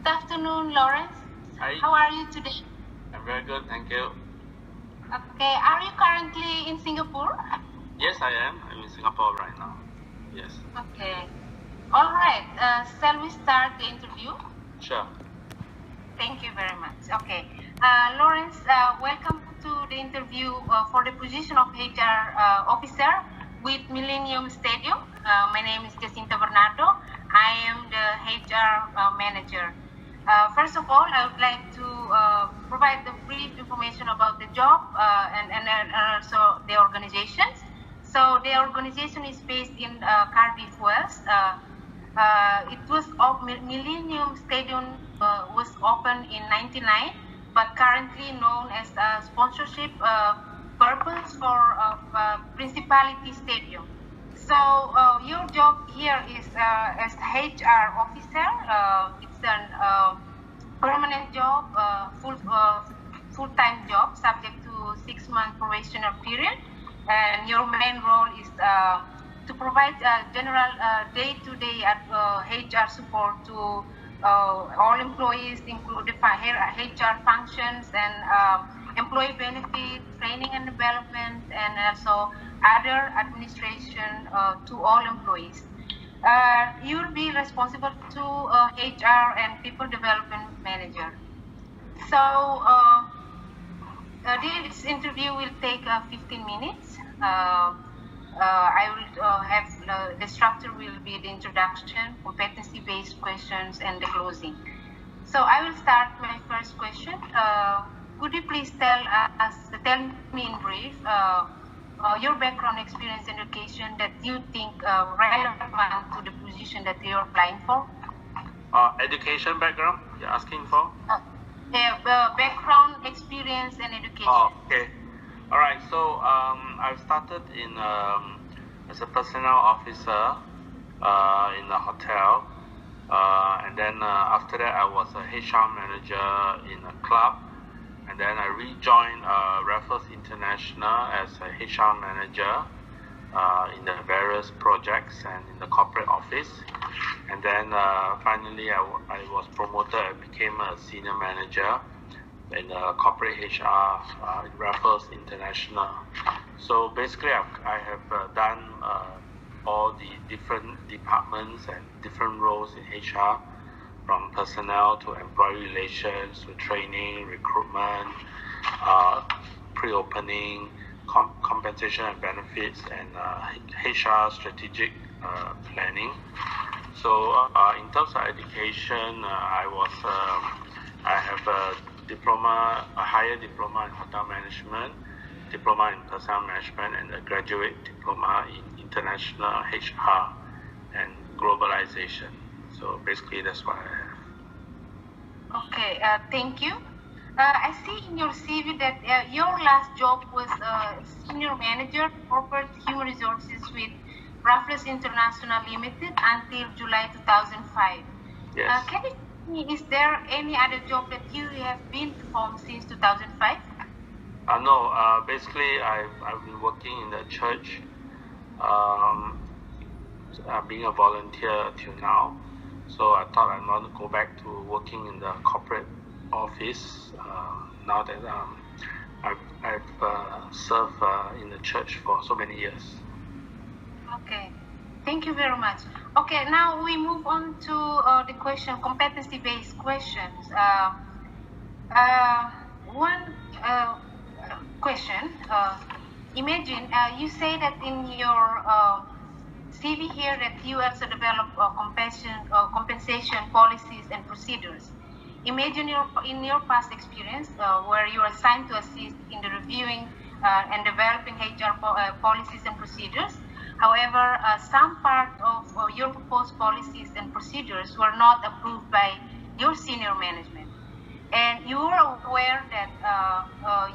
Good afternoon, Lawrence. Hi. How are you today? I'm very good, thank you. Okay, are you currently in Singapore? Yes, I am. I'm in Singapore right now. Yes. Okay. All right. Shall we start the interview? Sure. Thank you very much. Okay. Lawrence, welcome to the interview for the position of HR officer with Millennium Stadium. My name is Jacinta. I am the HR manager. First of all, I would like to provide the brief information about the job and also the organizations. So the organization is based in Cardiff, Wales. It was Millennium Stadium was opened in '99, but currently known as a sponsorship purpose for Principality Stadium. So your job here is as HR officer. It's a permanent job, full-time job, subject to 6-month probationary period, and your main role is to provide general day-to-day HR support to all employees, include HR functions and employee benefit, training and development, and also other administration to all employees. You'll be responsible to HR and people development manager. So this interview will take 15 minutes. I will have the structure will be the introduction, competency-based questions, and the closing. So I will start my first question. Could you please tell me in brief your background, experience, and education that you think relevant to the position that you're applying for? Education background you're asking for? Background, experience, and education. Oh, okay. All right. So I've started in as a personnel officer in a hotel, and then after that I was a HR manager in a club, and then I rejoined Raffles International as a HR manager in the various projects and in the corporate office. And then finally I was promoted and became a senior manager in corporate HR in Raffles International. So basically I have done all the different departments and different roles in HR, from personnel to employee relations to training, recruitment, pre-opening, compensation and benefits, and HR strategic planning. So in terms of education, I have a diploma, a higher diploma in hotel management, diploma in personnel management, and a graduate diploma in international HR and globalization. So basically that's what I have. Okay, thank you. I see in your CV that your last job was senior manager corporate human resources with Raffles International Limited until July 2005. Yes. Can you tell me, is there any other job that you have been performed since 2005? No, basically I've been working in the church, being a volunteer till now. So I thought I want to go back to working in the corporate office now that I've served in the church for so many years. Okay, thank you very much. Okay, now we move on to the question, competency-based questions. One question, imagine you say that in your CV here that you also develop compensation policies and procedures. Imagine in your past experience where you are assigned to assist in the reviewing and developing HR policies and procedures. However, some part of your proposed policies and procedures were not approved by your senior management. And you are aware that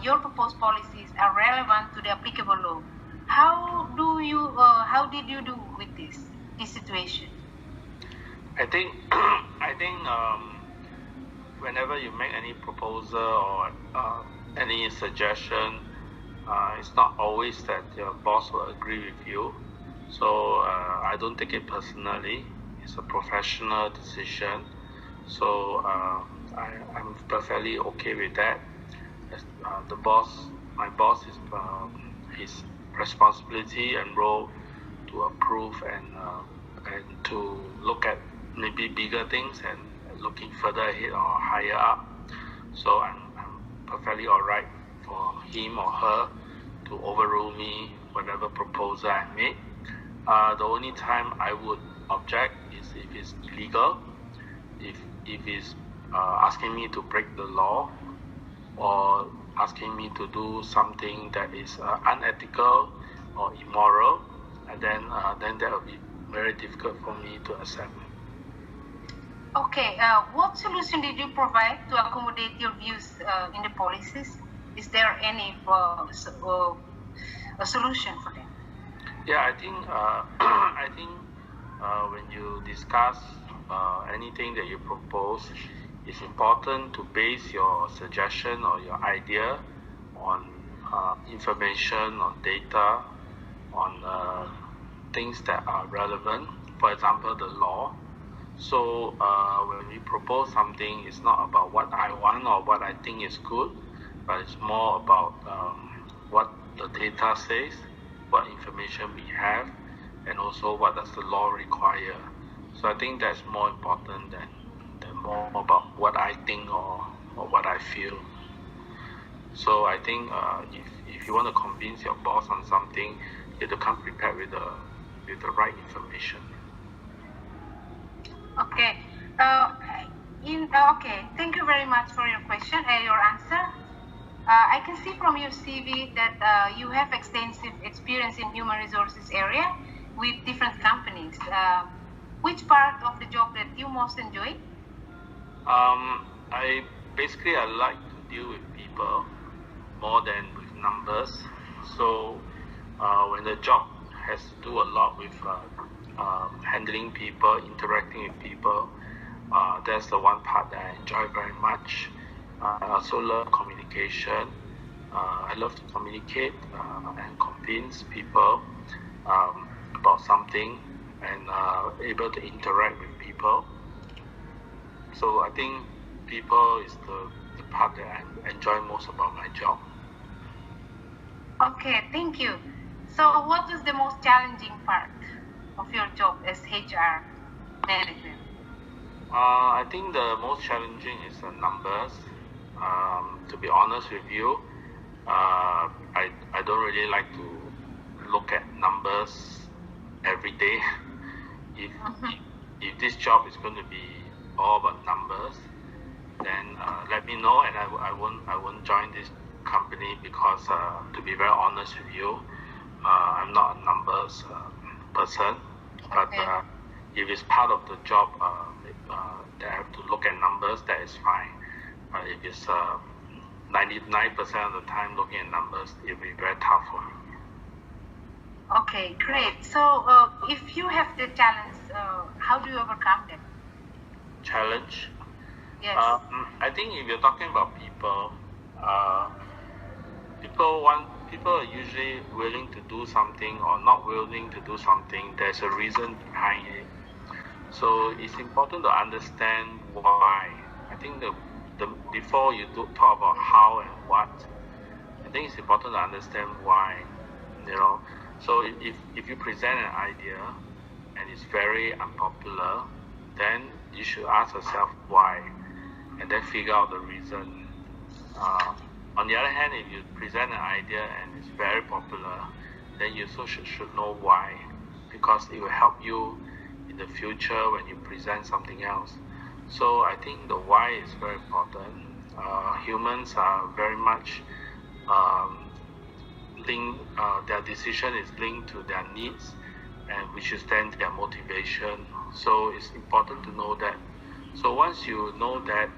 your proposed policies are relevant to the applicable law. How did you do with this situation? I think whenever you make any proposal or any suggestion, it's not always that your boss will agree with you. So I don't take it personally. It's a professional decision. So I'm perfectly okay with that. My boss is his responsibility and role to approve and to look at maybe bigger things and looking further ahead or higher up. So I'm perfectly alright for him or her to overrule me whatever proposal I make. The only time I would object is if it's illegal, if it's asking me to break the law or asking me to do something that is unethical or immoral, and then that will be very difficult for me to accept. Okay, what solution did you provide to accommodate your views in the policies? Is there any a solution for them? Yeah, I think when you discuss anything that you propose, it's important to base your suggestion or your idea on information, on data, on things that are relevant. For example, the law. So when we propose something, it's not about what I want or what I think is good, but it's more about what the data says, what information we have, and also what does the law require. So I think that's more important than more about what I think or what I feel. So I think if you want to convince your boss on something, you have to come prepared with the right information. Okay. Okay. Thank you very much for your question, your answer. I can see from your CV that you have extensive experience in human resources area with different companies. Which part of the job that you most enjoy? I like to deal with people more than with numbers. So when the job has to do a lot with handling people, interacting with people, that's the one part that I enjoy very much. I also love communication. I love to communicate and convince people about something and able to interact with people. So I think people is the part that I enjoy most about my job. Okay, thank you. So what was the most challenging part of your job as HR manager? I think the most challenging is the numbers. To be honest with you, I don't really like to look at numbers every day. If this job is going to be all about numbers, then let me know, and I won't join this company because to be very honest with you, I'm not a numbers person. But if it's part of the job that I have to look at numbers, that is fine. If it's 99% of the time looking at numbers, it will be very tough for me. Okay, great. So if you have the challenge, how do you overcome them? Challenge? Yes. I think if you're talking about people, people are usually willing to do something or not willing to do something. There's a reason behind it. So it's important to understand why. I think before you talk about how and what, I think it's important to understand why. So if you present an idea and it's very unpopular, then you should ask yourself why, and then figure out the reason. On the other hand, if you present an idea and it's very popular, then you also should know why, because it will help you in the future when you present something else. So I think the why is very important. Humans are very much linked, their decision is linked to their needs, and which is then their motivation. So it's important to know that. So once you know that,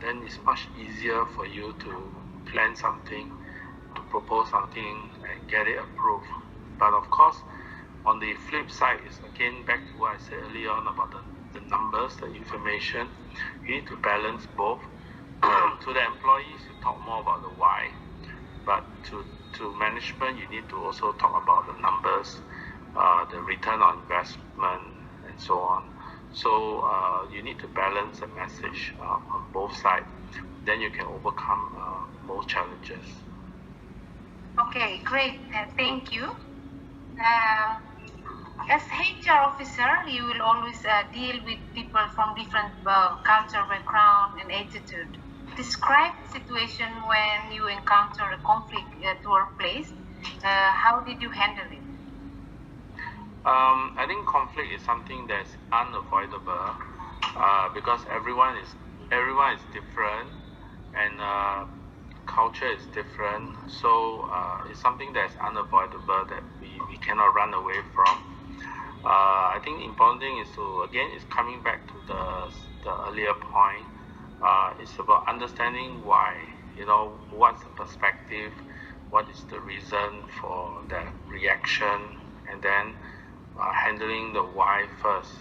then it's much easier for you to plan something, to propose something and get it approved. But of course, on the flip side is again back to what I said earlier on about the numbers, the information. You need to balance both. To the employees, you talk more about the why, but to management, you need to also talk about the numbers, the return on investment, and so on. So you need to balance the message on both sides. Then you can overcome most challenges. Okay, great. Thank you. As HR officer, you will always deal with people from different culture, background, and attitude. Describe the situation when you encounter a conflict at workplace. How did you handle it? I think conflict is something that's unavoidable because everyone is different, and culture is different. So it's something that's unavoidable that we cannot run away from. I think important thing is to, again, is coming back to the earlier point. It's about understanding why. What's the perspective, what is the reason for that reaction, and then handling the why first.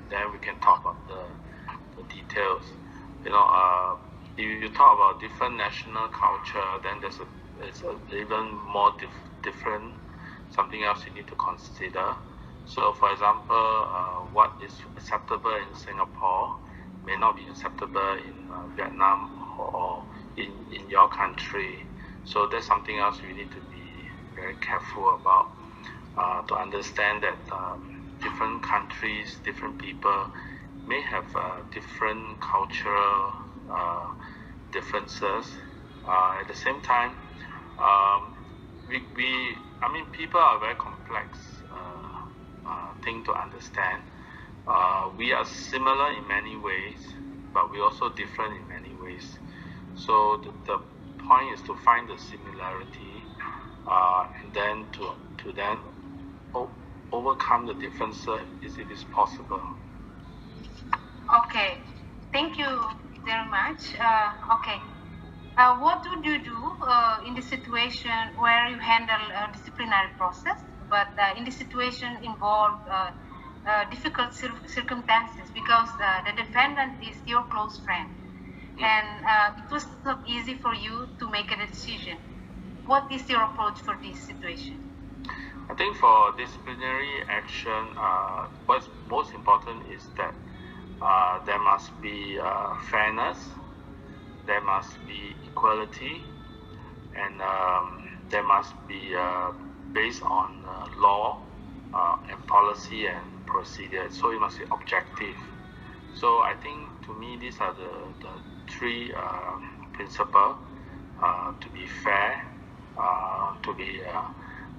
Then we can talk about the details. If you talk about different national culture, then there's even more different, something else you need to consider. So, for example, what is acceptable in Singapore may not be acceptable in Vietnam or in your country. So that's something else you need to be very careful about, to understand that different countries, different people may have different cultural differences. At the same time, people are very complex thing to understand. We are similar in many ways, but we're also different in many ways. So the point is to find the similarity, and then to then overcome the differences if it is possible. Okay, thank you very much. Okay, what would you do in the situation where you handle a disciplinary process, but in the situation involved difficult circumstances because the defendant is your close friend, and it was not easy for you to make a decision? What is your approach for this situation? I think for disciplinary action, what's most important is that there must be fairness, there must be equality, and there must be based on law and policy and procedure. So it must be objective. So I think, to me, these are the three principles: to be fair, to be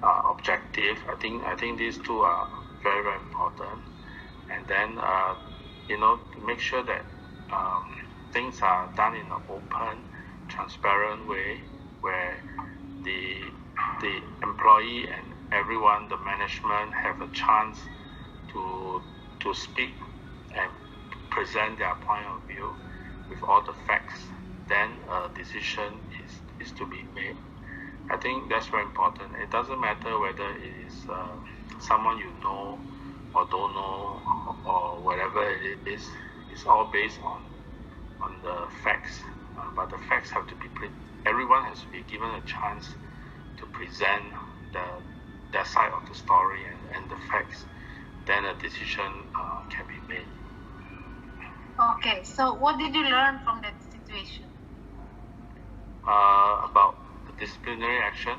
objective. I think these two are very, very important. And then to make sure that things are done in an open, transparent way, where the employee and everyone, the management, have a chance to speak and present their point of view with all the facts. Then a decision is to be made. I think that's very important. It doesn't matter whether it is someone you know or don't know or whatever it is. It's all based on the facts. But the facts have to be everyone has to be given a chance to present their side of the story and the facts. Then a decision can be made. Okay, so what did you learn from that situation? About the disciplinary action.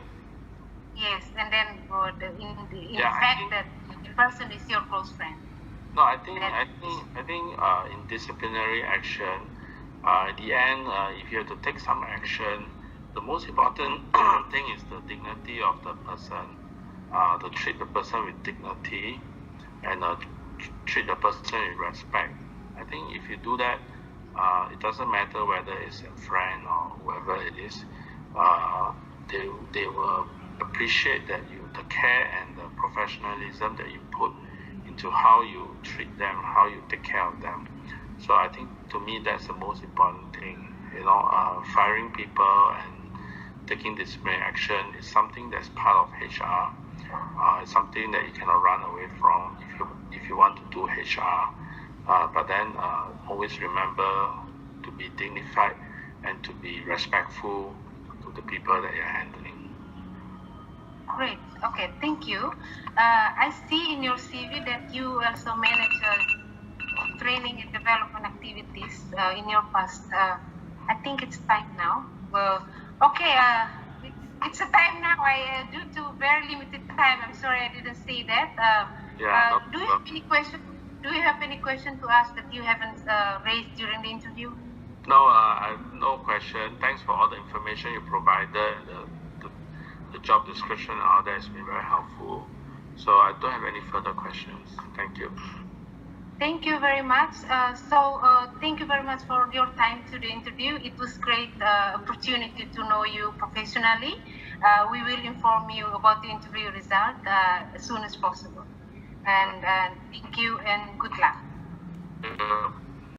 Yes, and then in fact that the person is your close friend. No, I think in disciplinary action, at the end, if you have to take some action, the most important thing is the dignity of the person. To treat the person with dignity and treat the person with respect. I think if you do that, it doesn't matter whether it's a friend or whoever it is. They will appreciate that the care and the professionalism that you put into how you treat them, how you take care of them. So I think, to me, that's the most important thing. Firing people and taking disciplinary action is something that's part of HR. It's something that you cannot run away from if you want to do HR. But then always remember to be dignified and to be respectful to the people that you're handling. Great. Okay, thank you. I see in your CV that you also manage training and development activities in your past. I think it's time now. Well, okay, it's a time now. Due to very limited time, I'm sorry I didn't say that. Do you have any question? Do you have any question to ask that you haven't raised during the interview? No, I have no question. Thanks for all the information you provided and the job description and all that has been very helpful. So I don't have any further questions. Thank you. Thank you very much. Thank you very much for your time to the interview. It was great opportunity to know you professionally. We will inform you about the interview result as soon as possible. And thank you and good luck.